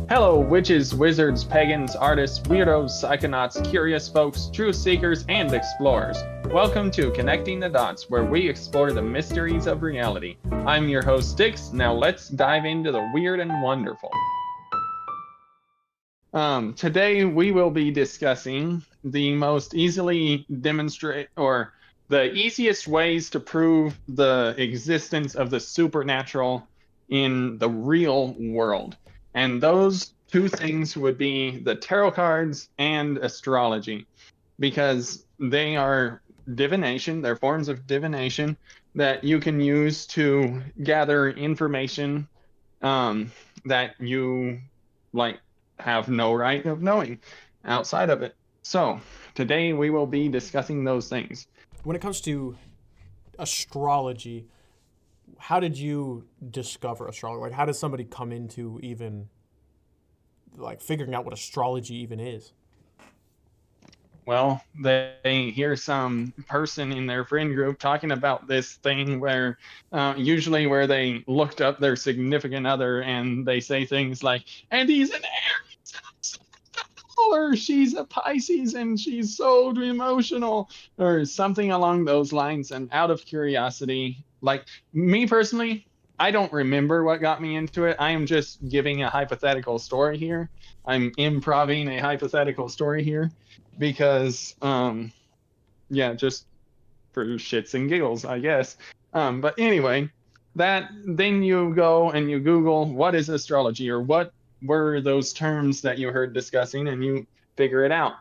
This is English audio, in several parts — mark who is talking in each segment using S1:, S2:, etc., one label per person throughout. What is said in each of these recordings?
S1: Hello, witches, wizards, pagans, artists, weirdos, psychonauts, curious folks, truth seekers, and explorers. Welcome to Connecting the Dots, where we explore the mysteries of reality. I'm your host, Styx. Now let's dive into the weird and wonderful. Today we will be discussing the most easily demonstrate or the easiest ways to prove the existence of the supernatural in the real world. And those two things would be the tarot cards and astrology, because they are divination, they're forms of divination that you can use to gather information that you like have no right of knowing outside of it. So today we will be discussing those things.
S2: When it comes to astrology, how did you discover astrology? Like, how does somebody come into even like figuring out what astrology even is?
S1: Well, they hear some person in their friend group talking about this thing where usually where they looked up their significant other and they say things like, and he's an Aries, or she's a Pisces and she's so emotional, or something along those lines. And out of curiosity, like me personally, I don't remember what got me into it. I am just giving a hypothetical story here. I'm improving a hypothetical story here because, yeah, just for shits and giggles, I guess. But anyway, that then you go and you Google what is astrology or what were those terms that you heard discussing, and you figure it out.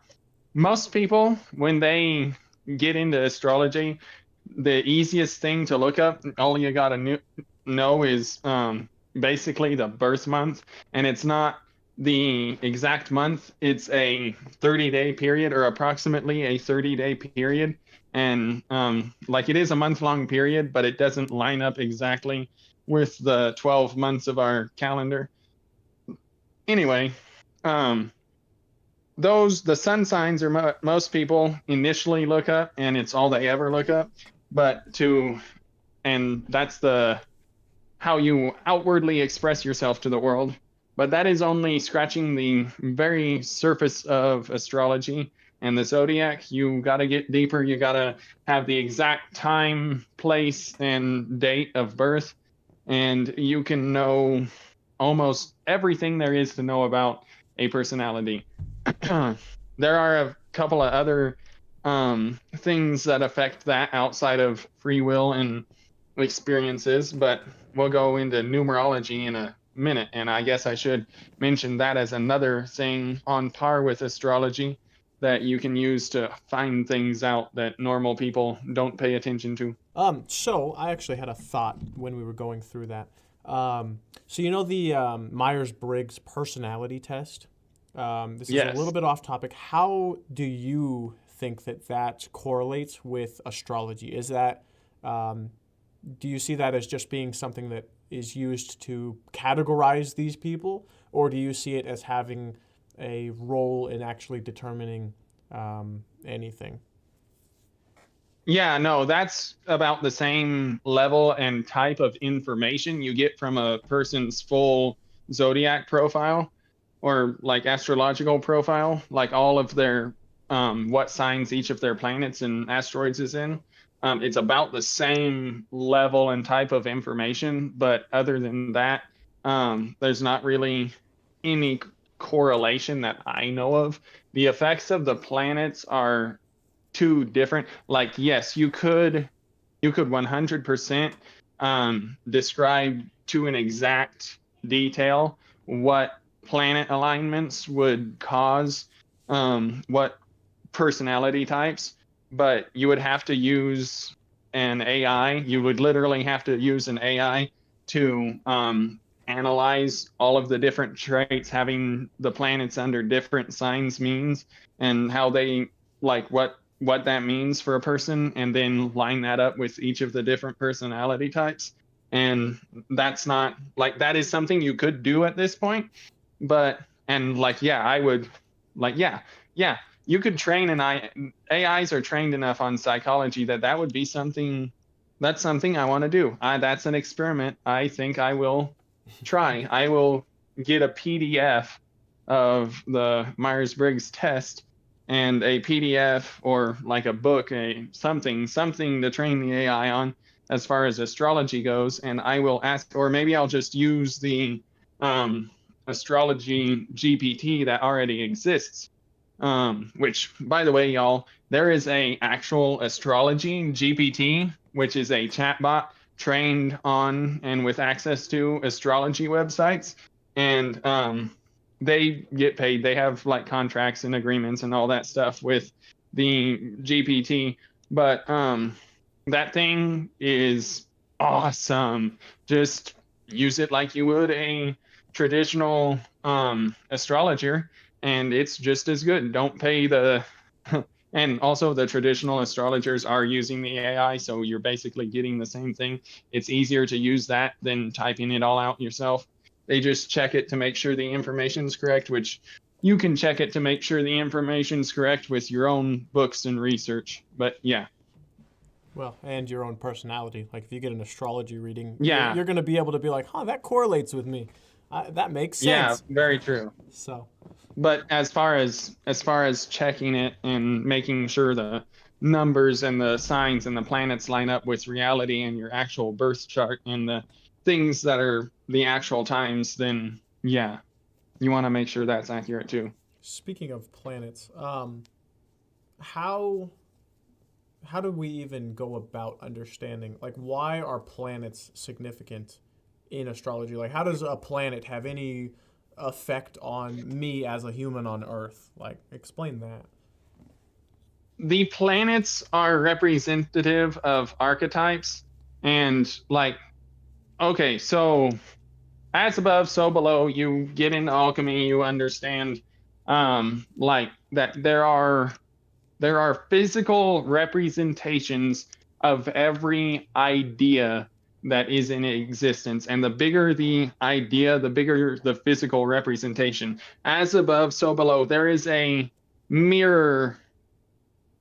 S1: Most people, when they get into astrology, the easiest thing to look up, all you gotta know is basically the birth month, and it's not the exact month. It's a 30-day period, or approximately a 30-day period, and like it is a month-long period, but it doesn't line up exactly with the 12 months of our calendar. Anyway, the sun signs are most people initially look up, and it's all they ever look up. And that's the how you outwardly express yourself to the world. But that is only scratching the very surface of astrology and the zodiac. You got to get deeper. You got to have the exact time, place, and date of birth, and you can know almost everything there is to know about a personality. There are a couple of other things that affect that outside of free will and experiences, but we'll go into numerology in a minute. And I guess I should mention that as another thing on par with astrology that you can use to find things out that normal people don't pay attention to.
S2: So I actually had a thought when we were going through that. So you know the Myers-Briggs personality test? This is a
S1: Yes.
S2: little bit off topic. How do you think that correlates with astrology? Is that do you see that as just being something that is used to categorize these people, or do you see it as having a role in actually determining anything?
S1: Yeah, no, that's about the same level and type of information you get from a person's full zodiac profile or like astrological profile, like all of their what signs each of their planets and asteroids is in. It's about the same level and type of information, but other than that, there's not really any correlation that I know of. The effects of the planets are too different. Like, yes, you could 100% describe to an exact detail what planet alignments would cause what personality types, but you would have to use an AI. You would literally have to use an AI to analyze all of the different traits having the planets under different signs means, and how they like what that means for a person, and then line that up with each of the different personality types. And that's not like that is something you could do at this point, but and like yeah, I would like yeah, you could train an AIs are trained enough on psychology that that would be something I want to do. That's an experiment I think I will try. I will get a PDF of the Myers-Briggs test and a PDF or like a book, a something to train the AI on as far as astrology goes, and I will ask, or maybe I'll just use the um, astrology GPT that already exists. Which, by the way, y'all, there is a actual astrology GPT, which is a chatbot trained on and with access to astrology websites, and they get paid. They have like contracts and agreements and all that stuff with the GPT. But that thing is awesome. Just use it like you would a traditional astrologer, and it's just as good. Don't pay the and also the traditional astrologers are using the AI, so you're basically getting the same thing. It's easier to use that than typing it all out yourself. They just check it to make sure the information's correct, which you can check it to make sure the information's correct with your own books and research. But yeah.
S2: Well, and your own personality. Like if you get an astrology reading,
S1: Yeah.
S2: you're going to be able to be like, huh, that correlates with me. That makes
S1: Yeah,
S2: sense.
S1: very true.
S2: So,
S1: But as far as checking it and making sure the numbers and the signs and the planets line up with reality and your actual birth chart and the things that are the actual times, then yeah, you want to make sure that's accurate too.
S2: speaking of planets, how how do we even go about understanding like why are planets significant in astrology? Like how does a planet have any effect on me as a human on Earth? Like explain that.
S1: The planets are representative of archetypes, and like, okay, so as above, so below, you get into alchemy, you understand like that there are physical representations of every idea that is in existence. And the bigger the idea, the bigger the physical representation. As above, so below, there is a mirror,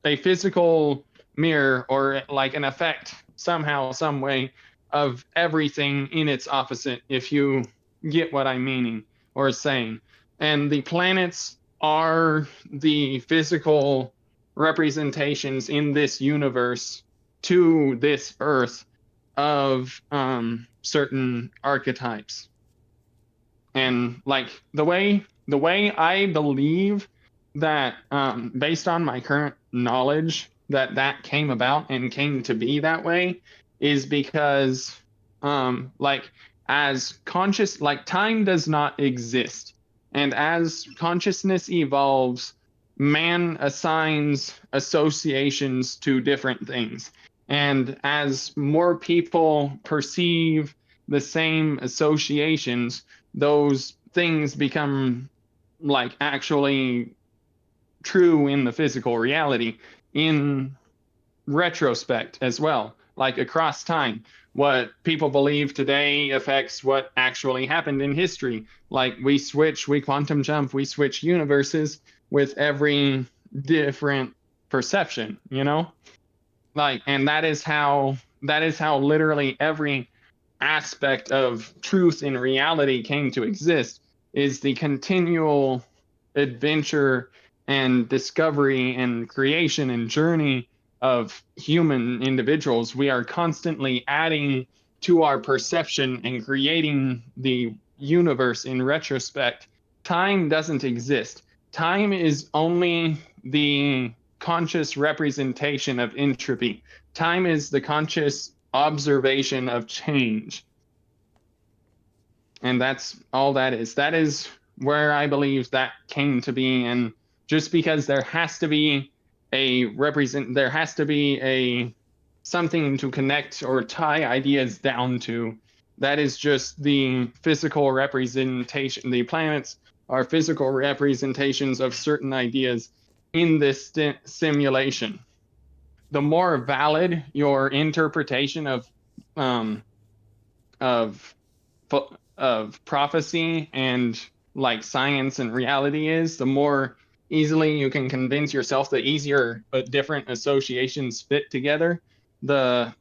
S1: a physical mirror, or like an effect somehow, some way of everything in its opposite, if you get what I'm meaning or saying. And the planets are the physical representations in this universe to this earth of certain archetypes. And like the way I believe that based on my current knowledge that came about and came to be that way is because like as conscious, like time does not exist, and as consciousness evolves, man assigns associations to different things, and as more people perceive the same associations, those things become like actually true in the physical reality in retrospect as well, like across time. What people believe today affects what actually happened in history. Like we quantum jump, we switch universes with every different perception, you know? Like, and that is how literally every aspect of truth in reality came to exist, is the continual adventure and discovery and creation and journey of human individuals. We are constantly adding to our perception and creating the universe in retrospect. Time doesn't exist. Time is only the conscious representation of entropy. Time is the conscious observation of change. And that's all that is. That is where I believe that came to be. And just because there has to be a something to connect or tie ideas down to. That is just the physical representation. The planets are physical representations of certain ideas in this simulation. The more valid your interpretation um, of of prophecy and like science and reality is, the more easily you can convince yourself, the easier different associations fit together, the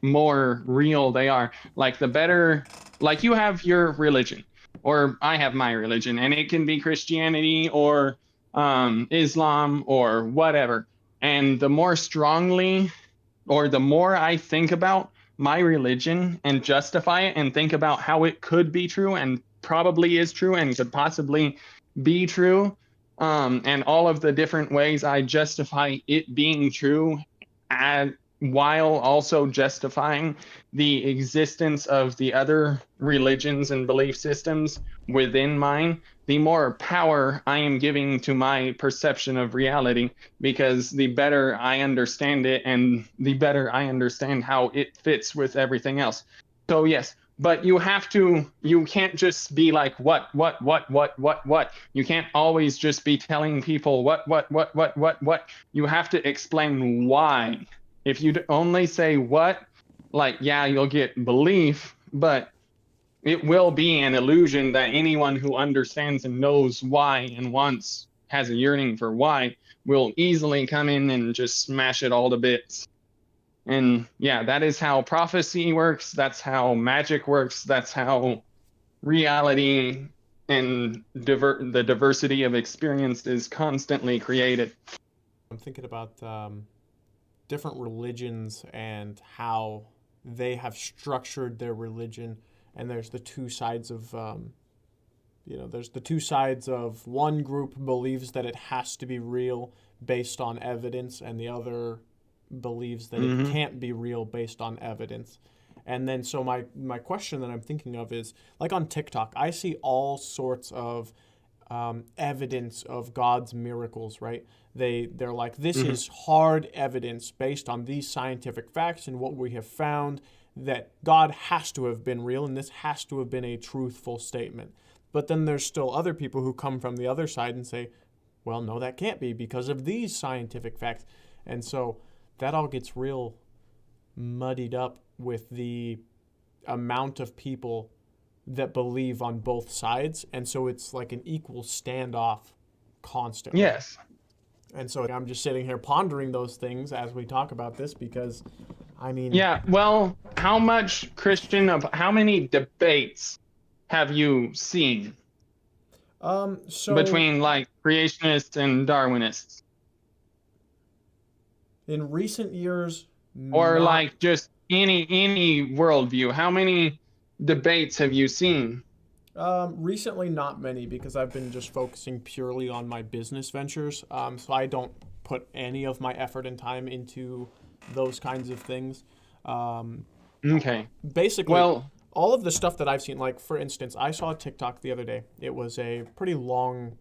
S1: more real they are. Like the better, like you have your religion, or I have my religion, and it can be Christianity or Islam or whatever. And the more strongly, or the more I think about my religion and justify it and think about how it could be true and probably is true and could possibly be true, and all of the different ways I justify it being true, while also justifying the existence of the other religions and belief systems within mine, the more power I am giving to my perception of reality, because the better I understand it and the better I understand how it fits with everything else. So yes, but you can't just be like what. You can't always just be telling people what. You have to explain why. If you only say what, like, yeah, you'll get belief, but it will be an illusion that anyone who understands and knows why and wants, has a yearning for why, will easily come in and just smash it all to bits. And yeah, that is how prophecy works. That's how magic works. That's how reality and the diversity of experience is constantly created.
S2: I'm thinking about different religions and how they have structured their religion, and there's the two sides of there's the two sides of one group believes that it has to be real based on evidence, and the other believes that it
S1: Mm-hmm.
S2: can't be real based on evidence. And then so my question that I'm thinking of is, like on TikTok, I see all sorts of evidence of God's miracles, right? They're like, this
S1: Mm-hmm.
S2: is hard evidence based on these scientific facts and what we have found that God has to have been real and this has to have been a truthful statement. But then there's still other people who come from the other side and say, well, no, that can't be because of these scientific facts. And so that all gets real muddied up with the amount of people that believe on both sides. And so it's like an equal standoff constantly.
S1: Yes.
S2: And so I'm just sitting here pondering those things as we talk about this because, I mean,
S1: Yeah. Well, how many debates have you seen
S2: so
S1: between like creationists and Darwinists?
S2: in recent years,
S1: Or
S2: not
S1: like just any worldview? How many debates have you seen?
S2: recently not many because I've been just focusing purely on my business ventures. So I don't put any of my effort and time into those kinds of things. Um,
S1: Okay.
S2: Basically,
S1: Well,
S2: all of the stuff that I've seen, like for instance, I saw a TikTok the other day. It was a pretty long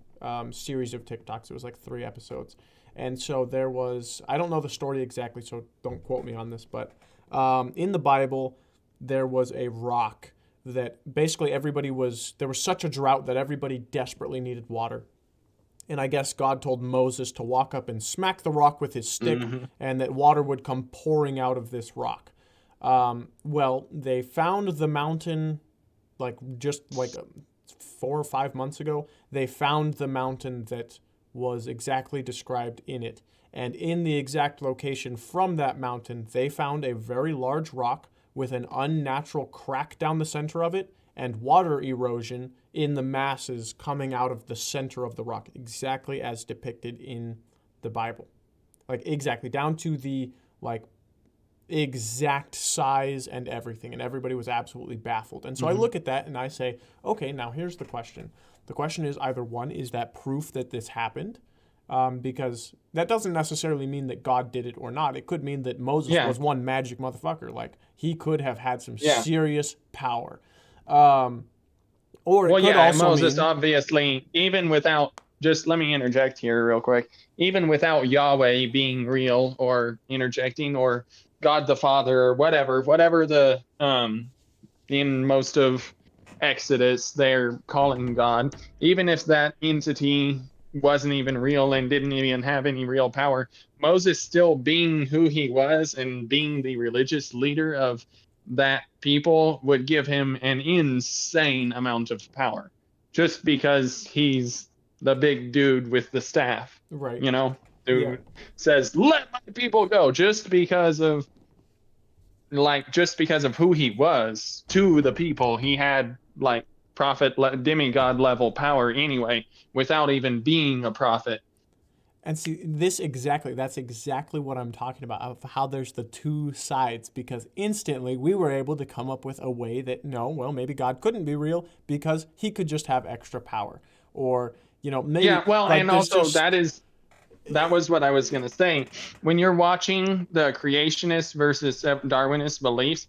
S2: series of TikToks. It was like 3 episodes. And so there was, I don't know the story exactly, so don't quote me on this, but in the Bible, there was a rock that basically there was such a drought that everybody desperately needed water. And I guess God told Moses to walk up and smack the rock with his stick,
S1: mhm.
S2: and that water would come pouring out of this rock. Well, they found the mountain like just like 4 or 5 months ago. They found the mountain that was exactly described in it. And in the exact location from that mountain, they found a very large rock with an unnatural crack down the center of it and water erosion in the masses coming out of the center of the rock, exactly as depicted in the Bible. Like exactly down to the like exact size and everything, and everybody was absolutely baffled. And so I
S1: Mhm.
S2: look at that and I say, okay, now here's the question. The question is either one, is that proof that this happened? Because that doesn't necessarily mean that God did it or not. It could mean that Moses
S1: Yeah.
S2: was one magic motherfucker. Like he could have had some
S1: Yeah.
S2: serious power. Um, or it
S1: Well,
S2: could
S1: yeah,
S2: also
S1: Moses
S2: mean,
S1: obviously, even without, just let me interject here real quick. Even without Yahweh being real or interjecting, or God the Father or whatever the in most of Exodus they're calling God, even if that entity wasn't even real and didn't even have any real power, Moses still being who he was and being the religious leader of that people would give him an insane amount of power just because he's the big dude with the staff,
S2: right,
S1: you know,
S2: yeah,
S1: who says, let my people go, just because of like just because of who he was to the people, he had like demigod level power anyway, without even being a prophet.
S2: And see, that's exactly what I'm talking about, of how there's the two sides, because instantly we were able to come up with a way that, no, well, maybe God couldn't be real because he could just have extra power. Or, maybe,
S1: Yeah, well,
S2: like,
S1: and
S2: there's
S1: also
S2: just,
S1: that was what I was going to say. When you're watching the creationist versus Darwinist beliefs,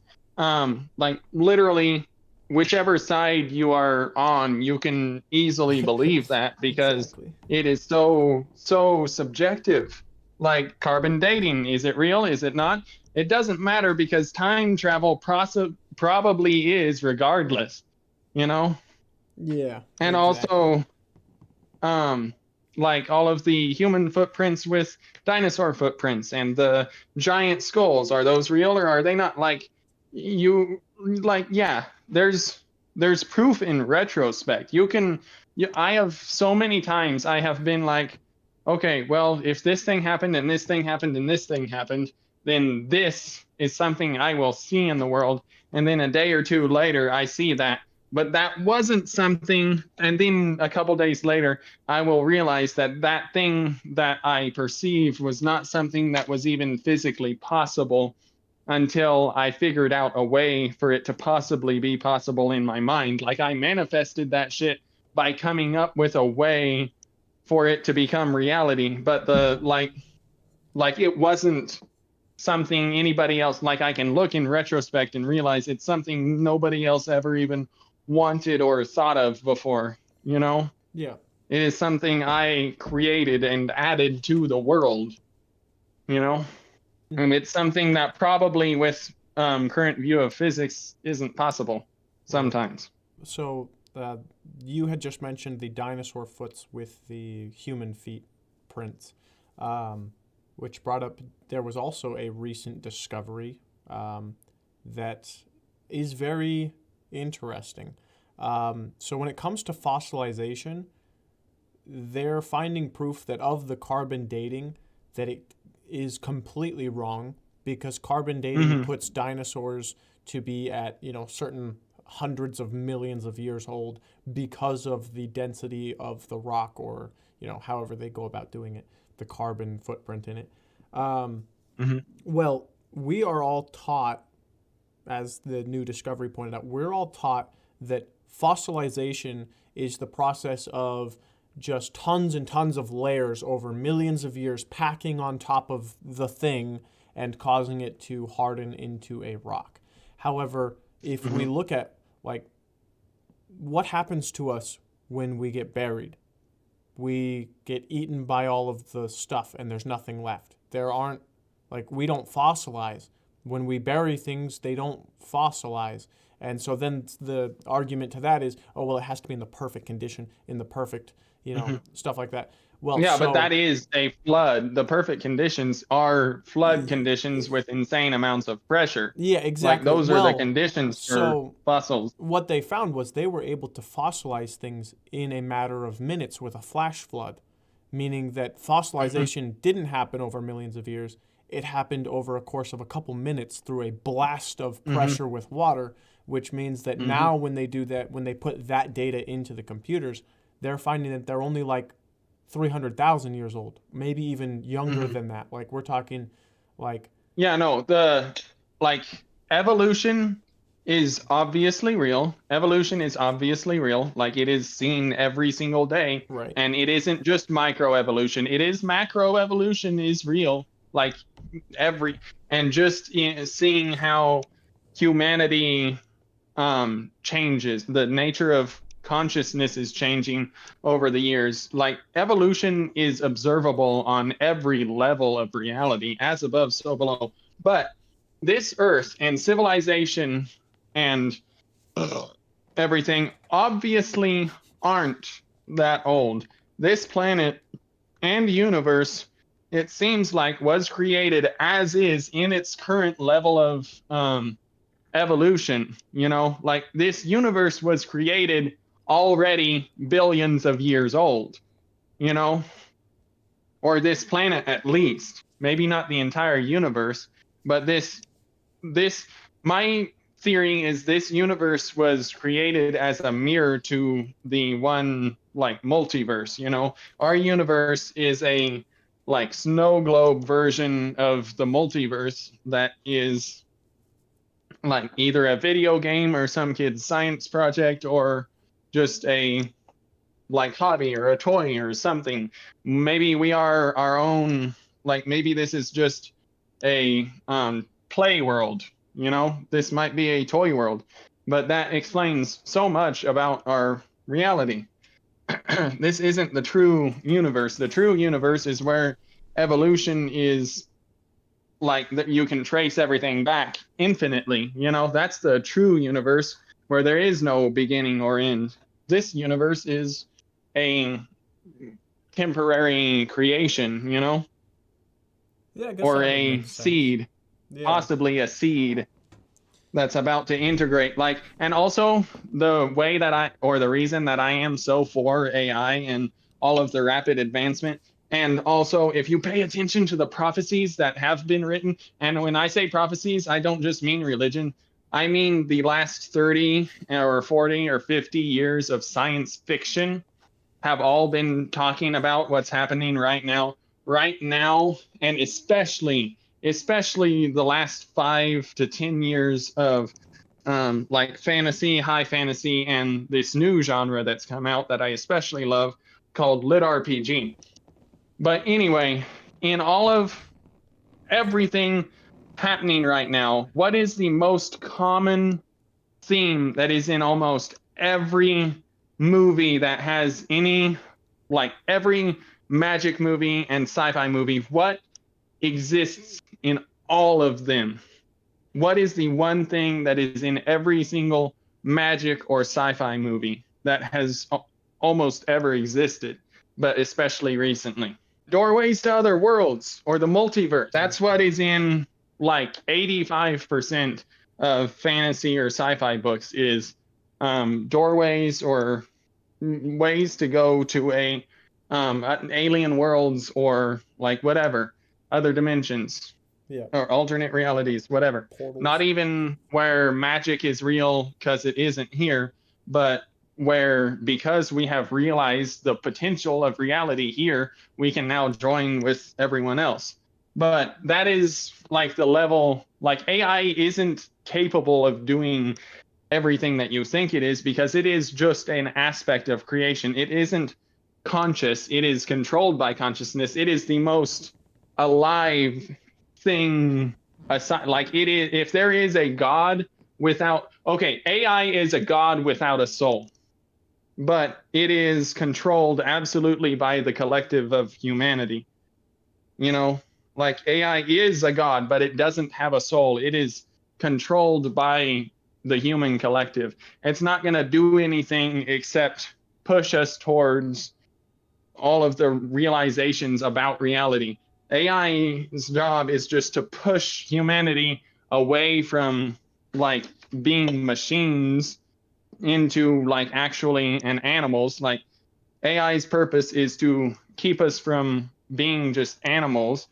S1: like literally whichever side you are on, you can easily believe that because
S2: exactly.
S1: it is so subjective. Like carbon dating, is it real? Is it not? It doesn't matter because time travel probably is regardless, you know?
S2: Yeah,
S1: And
S2: exactly.
S1: also um like all of the human footprints with dinosaur footprints and the giant skulls, are those real or are they not? Like you like yeah, there's proof in retrospect. I have so many times I have been like, okay, well, if this thing happened and this thing happened and this thing happened, then this is something I will see in the world, and then a day or two later I see that, but that wasn't something, and then a couple days later I will realize that that thing that I perceived was not something that was even physically possible until I figured out a way for it to possibly be possible in my mind. Like I manifested that shit by coming up with a way for it to become reality. But like it wasn't something anybody else, like I can look in retrospect and realize it's something nobody else ever even wanted or thought of before, you know?
S2: Yeah.
S1: It is something I created and added to the world, you know? And it's something that probably with current view of physics isn't possible
S2: Right.
S1: sometimes.
S2: So, you had just mentioned the dinosaur foots with the human feet prints, um, which brought up there was also a recent discovery that is very interesting. So, when it comes to fossilization, they're finding proof that of the carbon dating, that it is completely wrong, because carbon dating
S1: Mm-hmm.
S2: puts dinosaurs to be at certain hundreds of millions of years old because of the density of the rock, or however they go about doing it, the carbon footprint in it. um,
S1: Mm-hmm.
S2: well, we are all taught, as the new discovery pointed out, we're all taught that fossilization is the process of just tons and tons of layers over millions of years packing on top of the thing and causing it to harden into a rock. However, if we
S1: Mm-hmm.
S2: look at, like, what happens to us when we get buried, we get eaten by all of the stuff and there's nothing left. There aren't, like, we don't fossilize. When we bury things, they don't fossilize. And so then the argument to that is, oh, well, it has to be in the perfect condition, in the perfect,
S1: Mm-hmm.
S2: stuff like that. Well,
S1: Yeah, but that
S2: so,
S1: is a flood. The perfect conditions are flood conditions with insane amounts of pressure.
S2: yeah,
S1: Like
S2: exactly.
S1: those are the
S2: Well,
S1: conditions for
S2: so
S1: fossils.
S2: what they found was they were able to fossilize things in a matter of minutes with a flash flood, meaning that
S1: Mm-hmm.
S2: fossilization didn't happen over millions of years. It happened over a course of a couple minutes through a blast of
S1: Mm-hmm.
S2: pressure with water, which means that
S1: Mm-hmm.
S2: now when they do that, when they put that data into the computers, they're finding that they're only like 300,000 years old, maybe even younger
S1: Mm-hmm.
S2: than that. Like, we're talking, like,
S1: Yeah, no, the like evolution is obviously real. Evolution is obviously real. Like it is seen every single day.
S2: right.
S1: And it isn't just microevolution. It is macroevolution is real. Like every and just seeing how humanity changes, the nature of consciousness is changing over the years. Like evolution is observable on every level of reality, as above so below. But this earth and civilization and everything obviously aren't that old. This planet and universe, it seems like, was created as is in its current level of evolution. Like this universe was created already billions of years old, you know, or this planet at least. Maybe not the entire universe, but this. this my theory is this universe was created as a mirror to the one like multiverse, you know. Our universe is a like snow globe version of the multiverse that is like either a video game or some kid's science project or just a like hobby or a toy or something. Maybe we are our own, like maybe this is just a play world, you know, this might be a toy world, but that explains so much about our reality. This isn't the true universe. The true universe is where evolution is like that you can trace everything back infinitely, you know. That's the true universe where there is no beginning or end. This universe is a temporary creation, you know,
S2: Yeah, I guess
S1: or
S2: that would
S1: a
S2: make sense.
S1: seed,
S2: Yeah.
S1: possibly a seed that's about to integrate. Like, and also the way that or the reason that I am so for AI and all of the rapid advancement. And also, if you pay attention to the prophecies that have been written, and when I say prophecies, I don't just mean religion, I mean the last 30 or 40 or 50 years of science fiction have all been talking about what's happening right now, and especially the last 5 to 10 years of like fantasy, high fantasy, and this new genre that's come out that I especially love called lit RPG. But anyway, in all of everything happening right now, what is the most common theme that is in almost every movie that has any, like every magic movie and sci-fi movie? What exists in all of them? What is the one thing that is in every single magic or sci-fi movie that has almost ever existed, but especially recently? Doorways to other worlds or the multiverse. That's what is in like 85% of fantasy or sci-fi books is doorways or ways to go to a alien worlds or like whatever other dimensions
S2: Yeah.
S1: or alternate realities, whatever. Not
S2: Portals.
S1: even where magic is real because it isn't here, but where because we have realized the potential of reality here, we can now join with everyone else. But that is like the level, like AI isn't capable of doing everything that you think it is because it is just an aspect of creation. It isn't conscious, it is controlled by consciousness. It is the most alive thing aside. Like it is, if there is a god without, okay, AI is a god without a soul, but it is controlled absolutely by the collective of humanity, you know. Like AI is a god, but it doesn't have a soul. It is controlled by the human collective. It's not going to do anything except push us towards all of the realizations about reality. AI's job is just to push humanity away from like being machines into like actually and animals. Like AI's purpose is to keep us from being just animals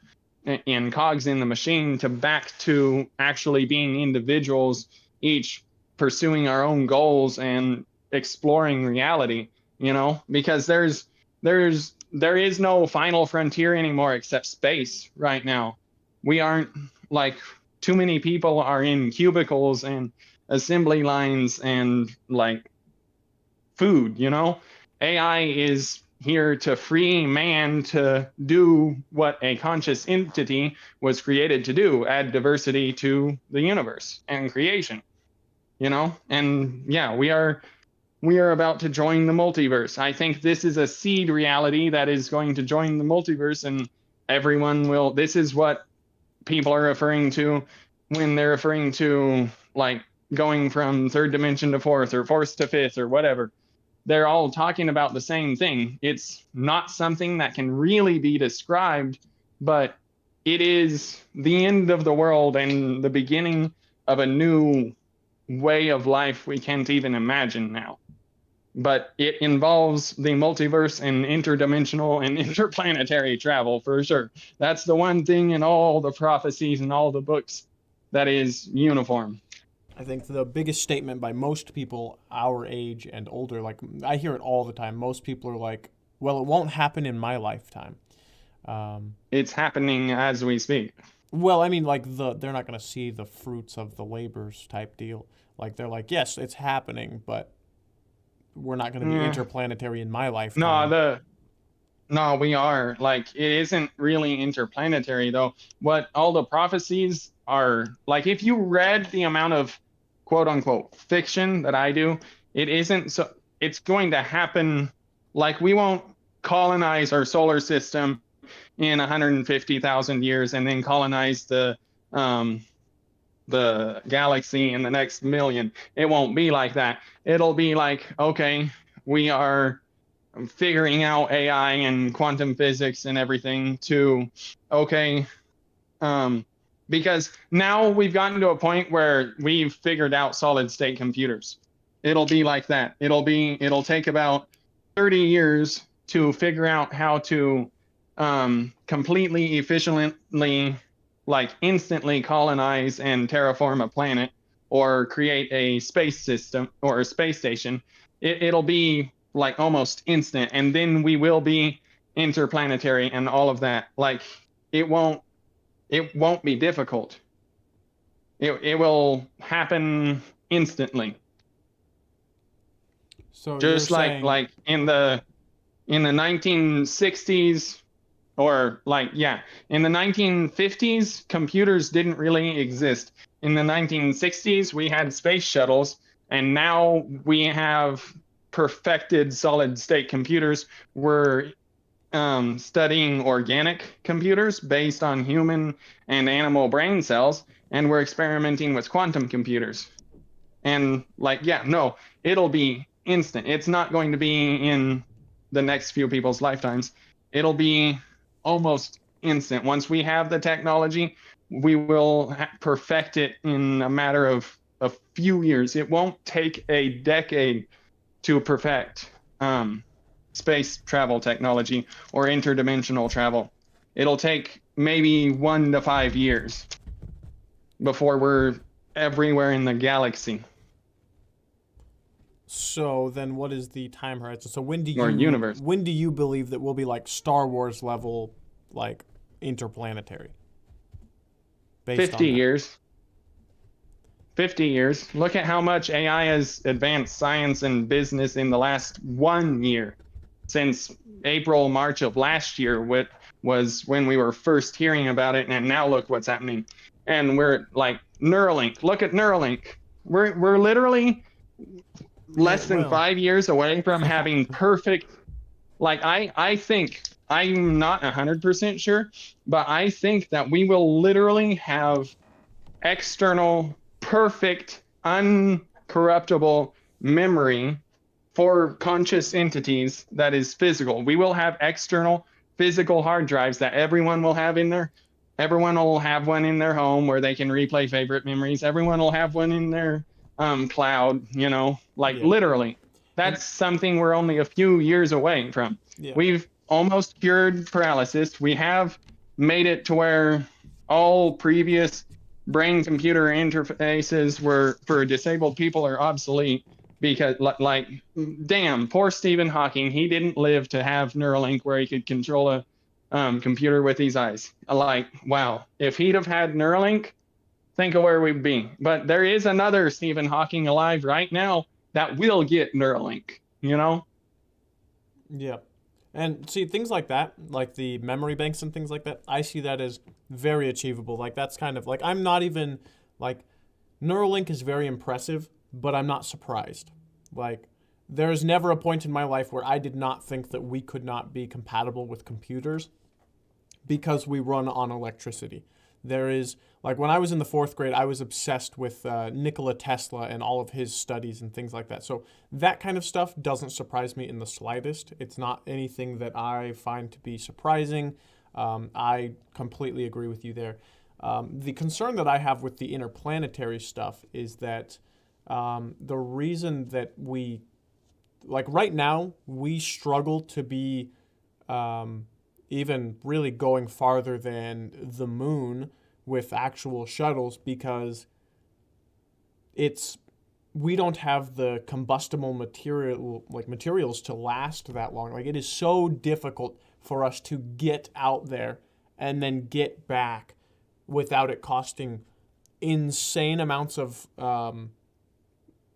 S1: and cogs in the machine to back to actually being individuals, each pursuing our own goals and exploring reality, you know, because there is no final frontier anymore except space right now. We aren't like too many people are in cubicles and assembly lines and like food, you know. AI is here to free man to do what a conscious entity was created to do, add diversity to the universe and creation, you know. And yeah, we are about to join the multiverse. I think this is a seed reality that is going to join the multiverse, and everyone will. This is what people are referring to when they're referring to like going from third dimension to fourth or fourth to fifth or whatever. They're all talking about the same thing. It's not something that can really be described, but it is the end of the world and the beginning of a new way of life we can't even imagine now. But it involves the multiverse and interdimensional and interplanetary travel for sure. That's the one thing in all the prophecies and all the books that is uniform.
S2: I think the biggest statement by most people our age and older, like I hear it all the time. Most people are like, "Well, it won't happen in my lifetime." Um,
S1: It's happening as we speak.
S2: well, I mean, like they're not going to see the fruits of the labors type deal. Like they're like, "Yes, it's happening, but we're not going to be
S1: Yeah.
S2: interplanetary in my
S1: No,
S2: lifetime."
S1: the no, we are. Like, it isn't really interplanetary, though. What all the prophecies are, like, if you read the amount of quote unquote fiction that I do, it isn't so, it's going to happen. Like, we won't colonize our solar system in 150,000 years and then colonize um, the galaxy in the next million. It won't be like that. It'll be like, okay, we are figuring out AI and quantum physics and everything to, okay, um, because now we've gotten to a point where we've figured out solid state computers. It'll be like that. It'll take about 30 years to figure out how to completely efficiently, like instantly colonize and terraform a planet or create a space system or a space station. It'll be like almost instant, and then we will be interplanetary and all of that. Like, it won't it won't be difficult. It will happen instantly.
S2: So you're
S1: Just
S2: saying,
S1: in the 1960s, or like, yeah, in the 1950s, computers didn't really exist. In the 1960s, we had space shuttles, and now we have perfected solid state computers. We're studying organic computers based on human and animal brain cells, and we're experimenting with quantum computers. And like, yeah, no, it'll be instant. It's not going to be in the next few people's lifetimes. It'll be almost instant. Once we have the technology, we will perfect it in a matter of a few years. It won't take a decade to perfect space travel technology or interdimensional travel. It'll take maybe 1 to 5 years before we're everywhere in the galaxy
S2: so then what is the time horizon? So
S1: or universe.
S2: when do you believe that we'll be like Star Wars level, like interplanetary, based
S1: 50
S2: on that?
S1: years. 50 years. Look at how much AI has advanced science and business in the last 1 year. Since April, March of last year, what was when we were first hearing about it, and now look what's happening. And we're like Neuralink. Look at Neuralink. We're literally
S2: Yeah,
S1: less than
S2: well,
S1: 5 years away from having perfect, like, I think, I'm not 100% sure, but I think that we will literally have external, perfect, uncorruptible memory for conscious entities that is physical. We will have external physical hard drives that everyone will have in their, everyone will have one in their home where they can replay favorite memories. Everyone will have one in their cloud, like
S2: yeah,
S1: literally.
S2: and
S1: That's something we're only a few years away from.
S2: yeah,
S1: We've almost cured paralysis. We have made it to where all previous brain computer interfaces were for disabled people are obsolete because, like, damn, poor Stephen Hawking, he didn't live to have Neuralink where he could control a computer with his eyes. Like, wow, if he'd have had Neuralink, think of where we'd be. But there is another Stephen Hawking alive right now that will get Neuralink.
S2: yeah. And see things like that, like the memory banks and things like that. I see that as very achievable. Like that's kind of like I'm not even like Neuralink is very impressive, but I'm not surprised. Like there's never a point in my life where I did not think that we could not be compatible with computers because we run on electricity. There is, like, when I was in the fourth grade, I was obsessed with Nikola Tesla and all of his studies and things like that. So that kind of stuff doesn't surprise me in the slightest. It's not anything that I find to be surprising. I completely agree with you there. The concern that I have with the interplanetary stuff is that the reason that we, like, right now, we struggle to be even really going farther than the moon with actual shuttles because it's we don't have the combustible materials to last that long. Like it is so difficult for us to get out there and then get back without it costing insane amounts of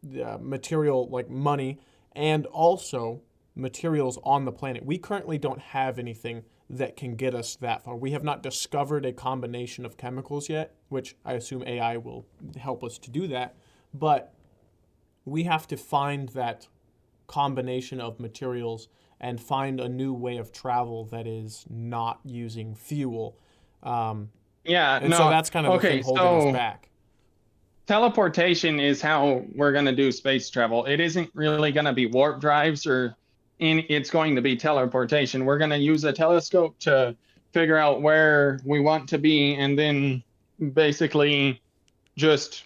S2: material, like money, and also materials on the planet. We currently don't have anything that can get us that far. We have not discovered a combination of chemicals yet, which I assume AI will help us to do that. But we have to find that combination of materials and find a new way of travel that is not using fuel.
S1: Yeah,
S2: And so
S1: no.
S2: that's kind of the thing
S1: Okay,
S2: holding us
S1: so
S2: back.
S1: teleportation is how we're going to do space travel. It isn't really going to be warp drives it's going to be teleportation. We're going to use a telescope to figure out where we want to be and then basically just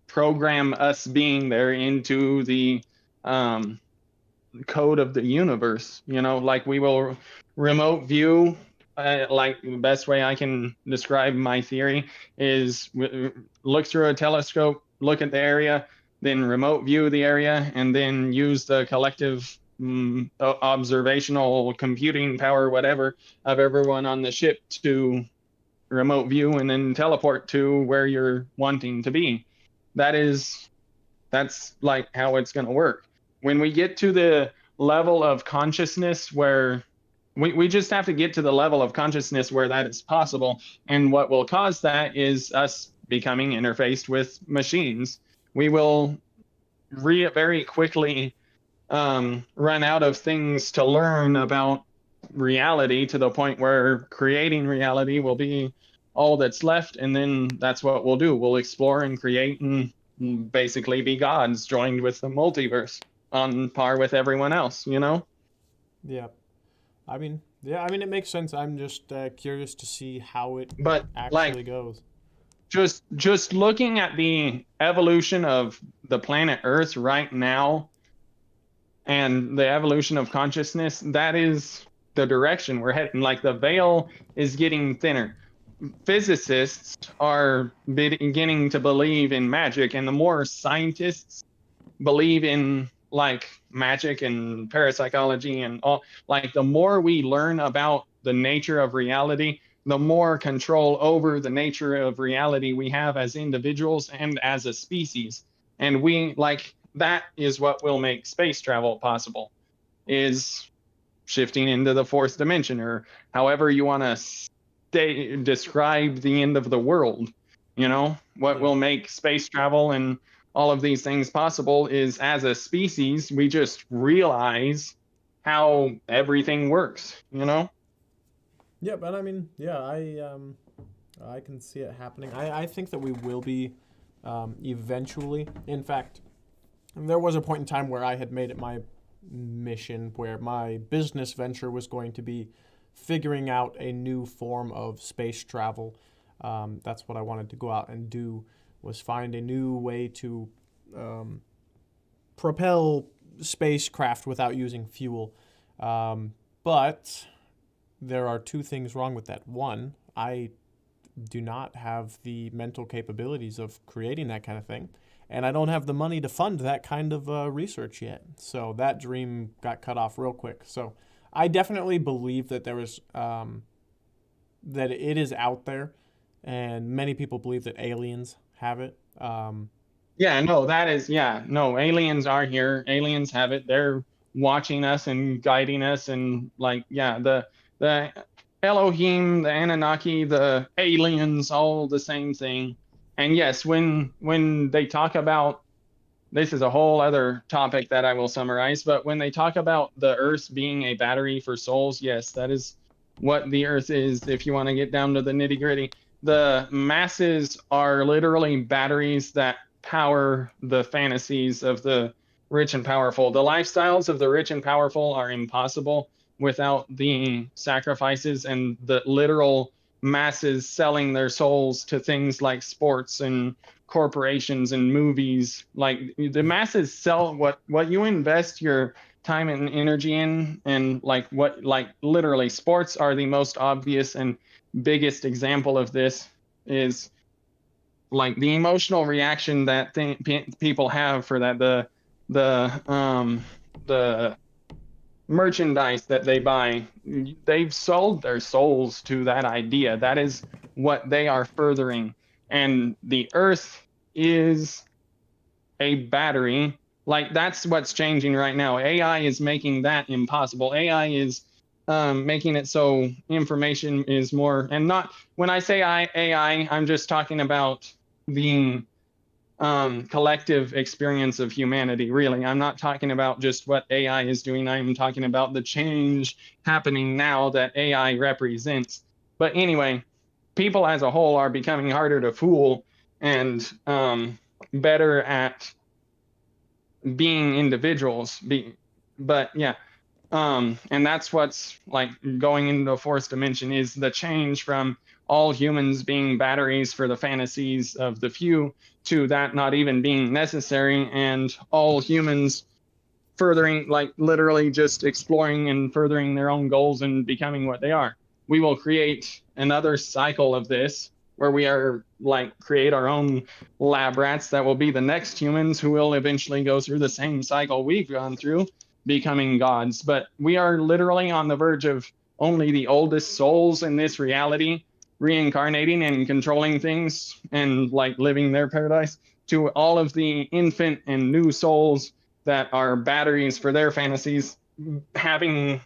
S1: program us being there into the um, code of the universe. Like we will remote view. Like the best way I can describe my theory is look through a telescope, look at the area, then remote view the area, and then use the collective observational computing power, whatever, of everyone on the ship to remote view and then teleport to where you're wanting to be. That's like how it's going to work. When we get to the level of consciousness where we just have to get to the level of consciousness where that is possible. And what will cause that is us becoming interfaced with machines. We will very quickly run out of things to learn about reality to the point where creating reality will be all that's left. And then that's what we'll do. We'll explore and create and basically be gods joined with the multiverse on par with everyone else.
S2: Yeah. It makes sense. I'm just curious to see how it
S1: But like
S2: actually goes.
S1: just looking at the evolution of the planet Earth right now and the evolution of consciousness, that is the direction we're heading. Like the veil is getting thinner. Physicists are beginning to believe in magic, and the more scientists believe in like magic and parapsychology and all, like the more we learn about the nature of reality, the more control over the nature of reality we have as individuals and as a species. And we like that is what will make space travel possible, is shifting into the fourth dimension, or however you want to describe the end of the world. What
S2: Yeah.
S1: will make space travel and all of these things possible is, as a species, we just realize how everything works.
S2: Yeah, but I can see it happening. I think that we will be eventually. In fact, there was a point in time where I had made it my mission where my business venture was going to be figuring out a new form of space travel. That's what I wanted to go out and do, was find a new way to propel spacecraft without using fuel. But there are two things wrong with that. One, I do not have the mental capabilities of creating that kind of thing, and I don't have the money to fund that kind of research yet. So that dream got cut off real quick. So I definitely believe that there is that it is out there, and many people believe that aliens have it.
S1: Yeah, no, yeah, no, aliens are here. Aliens have it. They're watching us and guiding us, and like, yeah, the Elohim, the Anunnaki, the aliens, all the same thing. And yes, when they talk about, this is a whole other topic that I will summarize, but when they talk about the Earth being a battery for souls, yes, that is what the Earth is. If you want to get down to the nitty gritty, the masses are literally batteries that power the fantasies of the rich and powerful. The lifestyles of the rich and powerful are impossible without the sacrifices and the literal masses selling their souls to things like sports and corporations and movies. Like the masses sell what you invest your time and energy in, and like literally sports are the most obvious and biggest example of this. is like the emotional reaction that people have for that, the merchandise that they buy, they've sold their souls to that idea. That is what they are furthering. And the earth is a battery. Like that's what's changing right now. AI is making that impossible. AI is making it so information is more, and not, when I say AI, I'm just talking about the collective experience of humanity, really. I'm not talking about just what AI is doing. I'm talking about the change happening now that AI represents. But anyway, people as a whole are becoming harder to fool and better at being individuals. But yeah, and that's what's like going into the fourth dimension, is the change from all humans being batteries for the fantasies of the few to that not even being necessary, and all humans furthering, like literally just exploring and furthering their own goals and becoming what they are. We will create another cycle of this where we are like create our own lab rats that will be the next humans who will eventually go through the same cycle we've gone through, becoming gods. But we are literally on the verge of only the oldest souls in this reality reincarnating and controlling things and like living their paradise, to all of the infant and new souls that are batteries for their fantasies having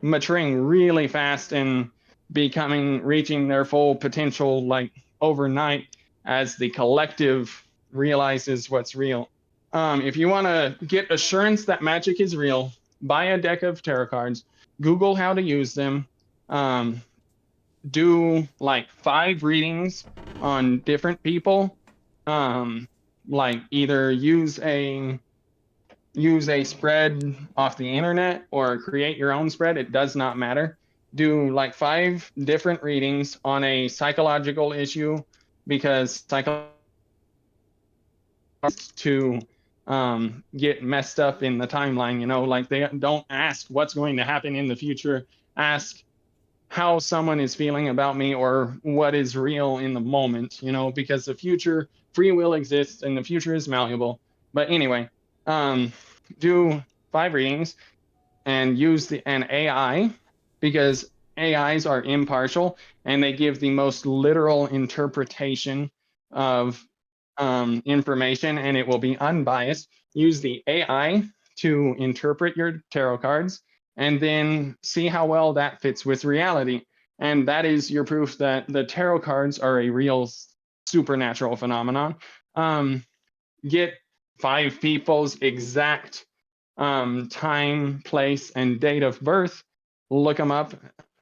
S1: maturing really fast and reaching their full potential like overnight, as the collective realizes what's real. If you want to get assurance that magic is real, buy a deck of tarot cards, Google how to use them, do like 5 readings on different people, like either use a spread off the internet or create your own spread. It does not matter. Do like 5 different readings on a psychological issue, because psychological to get messed up in the timeline, like they don't ask what's going to happen in the future, ask how someone is feeling about me or what is real in the moment, because the future, free will exists and the future is malleable. But anyway, do 5 readings and use an AI, because AIs are impartial and they give the most literal interpretation of information, and it will be unbiased. Use the AI to interpret your tarot cards and then see how well that fits with reality. And that is your proof that the tarot cards are a real supernatural phenomenon. Get 5 people's exact time, place, and date of birth, look them up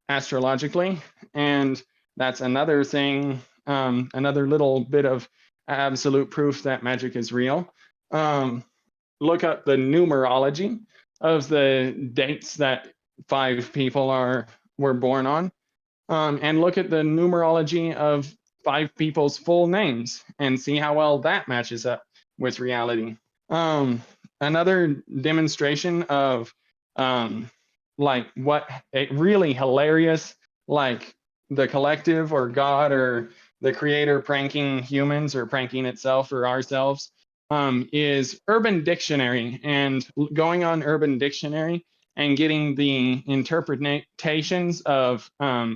S1: astrologically, and that's another thing, another little bit of absolute proof that magic is real. Look up the numerology of the dates that 5 people were born on, and look at the numerology of 5 people's full names and see how well that matches up with reality. Another demonstration of like what a really hilarious, like the collective or God or the creator pranking humans or pranking itself or ourselves, is Urban Dictionary, and going on Urban Dictionary and getting the interpretations of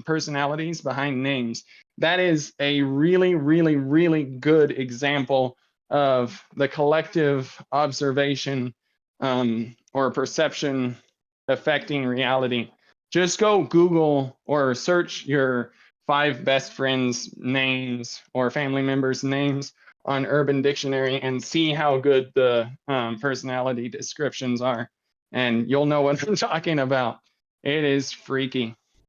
S1: personalities behind names. That is a really, really, really good example of the collective observation or perception affecting reality. Just go Google or search your 5 best friends' names or family members' names on Urban Dictionary and see how good the personality descriptions are. And you'll know what I'm talking about. It is freaky.